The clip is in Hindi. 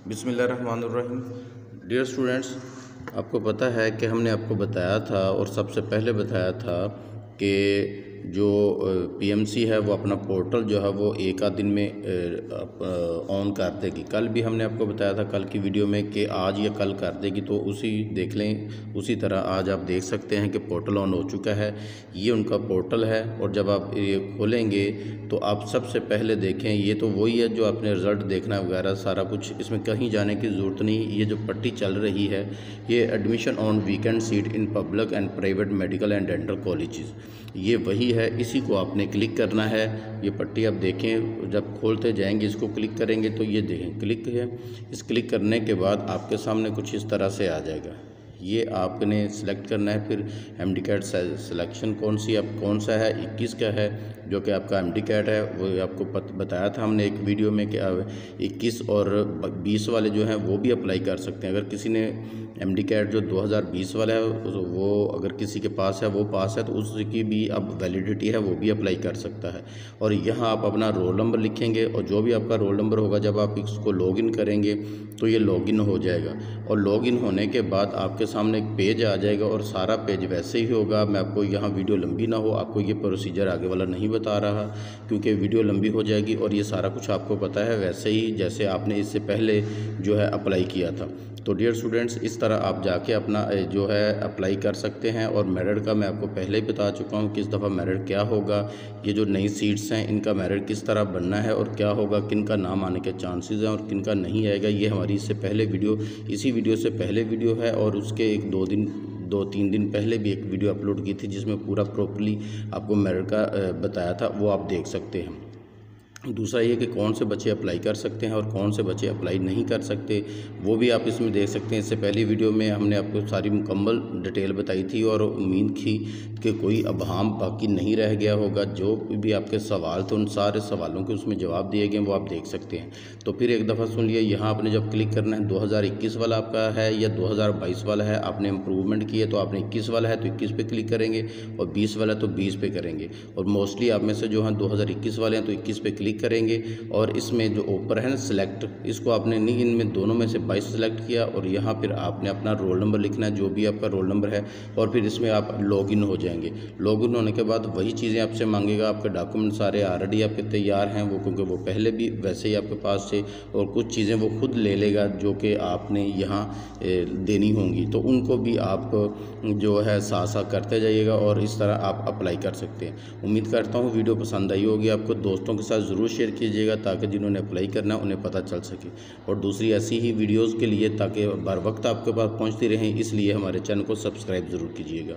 बिस्मिल्लाहिर्रहमानिर्रहीम। डियर स्टूडेंट्स, आपको पता है कि हमने आपको बताया था और सबसे पहले बताया था कि जो पीएमसी है वो अपना पोर्टल जो है वो एक आध दिन में ऑन कर देगी। कल भी हमने आपको बताया था कल की वीडियो में कि आज या कल कर देगी, तो उसी देख लें। उसी तरह आज आप देख सकते हैं कि पोर्टल ऑन हो चुका है। ये उनका पोर्टल है और जब आप ये खोलेंगे तो आप सबसे पहले देखें, ये तो वही है जो आपने रिज़ल्ट देखना वगैरह सारा कुछ, इसमें कहीं जाने की ज़रूरत नहीं। ये जो पट्टी चल रही है ये admission on weekend seat in public and private medical and dental colleges, ये वही है। इसी को आपने क्लिक करना है। ये पट्टी आप देखें, जब खोलते जाएंगे इसको क्लिक करेंगे तो ये देखें क्लिक है। इस क्लिक करने के बाद आपके सामने कुछ इस तरह से आ जाएगा। ये आपने सेलेक्ट करना है। फिर MD-CAT सिलेक्शन कौन सा है, 21 का है जो कि आपका MD-CAT है। वो आपको बताया था हमने एक वीडियो में कि 21 और 20 वाले जो हैं वो भी अप्लाई कर सकते हैं। अगर किसी ने MD-CAT जो 2020 वाला है वो अगर किसी के पास है, वो पास है, तो उसकी भी अब वैलिडिटी है, वो भी अप्लाई कर सकता है। और यहाँ आप अपना रोल नंबर लिखेंगे और जो भी आपका रोल नंबर होगा जब आप इसको लॉगिन करेंगे तो ये लॉगिन हो जाएगा। और लॉगिन होने के बाद आपके सामने एक पेज आ जाएगा और सारा पेज वैसे ही होगा। मैं आपको यहाँ वीडियो लंबी ना हो, आपको ये प्रोसीजर आगे वाला नहीं बता रहा क्योंकि वीडियो लंबी हो जाएगी। और ये सारा कुछ आपको पता है वैसे ही जैसे आपने इससे पहले जो है अप्लाई किया था। तो डियर स्टूडेंट्स, इस तरह आप जाके अपना जो है अप्लाई कर सकते हैं। और मेरिट का मैं आपको पहले ही बता चुका हूँ किस दफ़ा मेरिट क्या होगा। ये जो नई सीट्स हैं इनका मेरिट किस तरह बनना है और क्या होगा, किन का नाम आने के चांसेस हैं और किन का नहीं आएगा, ये हमारी इससे पहले वीडियो, इसी वीडियो से पहले वीडियो है। और उसके एक 2-3 दिन पहले भी एक वीडियो अपलोड की थी जिसमें पूरा प्रॉपर्ली आपको मेरिट का बताया था, वो आप देख सकते हैं। दूसरा ये कि कौन से बच्चे अप्लाई कर सकते हैं और कौन से बच्चे अप्लाई नहीं कर सकते, वो भी आप इसमें देख सकते हैं। इससे पहली वीडियो में हमने आपको सारी मुकम्मल डिटेल बताई थी और उम्मीद की कि कोई अबहम बाकी नहीं रह गया होगा। जो भी आपके सवाल थे उन सारे सवालों के उसमें जवाब दिए गए, वो आप देख सकते हैं। तो फिर एक दफ़ा सुन लिए, यहाँ आपने जब क्लिक करना है 2021 वाला आपका है या 2022 वाला है, आपने इम्प्रूवमेंट किया तो आपने 21 वाला है तो 21 पे क्लिक करेंगे और 20 वाला तो 20 पे करेंगे। और मोस्टली आप में से जो हैं 2021 वाले हैं तो 21 पे क्लिक करेंगे। और इसमें जो ऊपर है ना सिलेक्ट, इसको आपने नहीं, इनमें दोनों में से 22 सेलेक्ट किया और यहाँ फिर आपने अपना रोल नंबर लिखना है, जो भी आपका रोल नंबर है। और फिर इसमें आप लॉगिन हो जाएंगे। लॉगिन होने के बाद वही चीज़ें आपसे मांगेगा। आपके डॉक्यूमेंट सारे ऑलरेडी आपके तैयार हैं वो, क्योंकि वो पहले भी वैसे ही आपके पास थे। और कुछ चीज़ें वो खुद ले लेगा जो कि आपने यहाँ देनी होंगी, तो उनको भी आप जो है साथ साथ करते जाइएगा और इस तरह आप अप्लाई कर सकते हैं। उम्मीद करता हूँ वीडियो पसंद आई होगी आपको। दोस्तों के साथ ज़रूर शेयर कीजिएगा ताकि जिन्होंने अप्लाई करना है उन्हें पता चल सके। और दूसरी ऐसी ही वीडियोज़ के लिए ताकि बर वक्त आपके पास पहुँचती रहें, इसलिए हमारे चैनल को सब्सक्राइब ज़रूर कीजिएगा।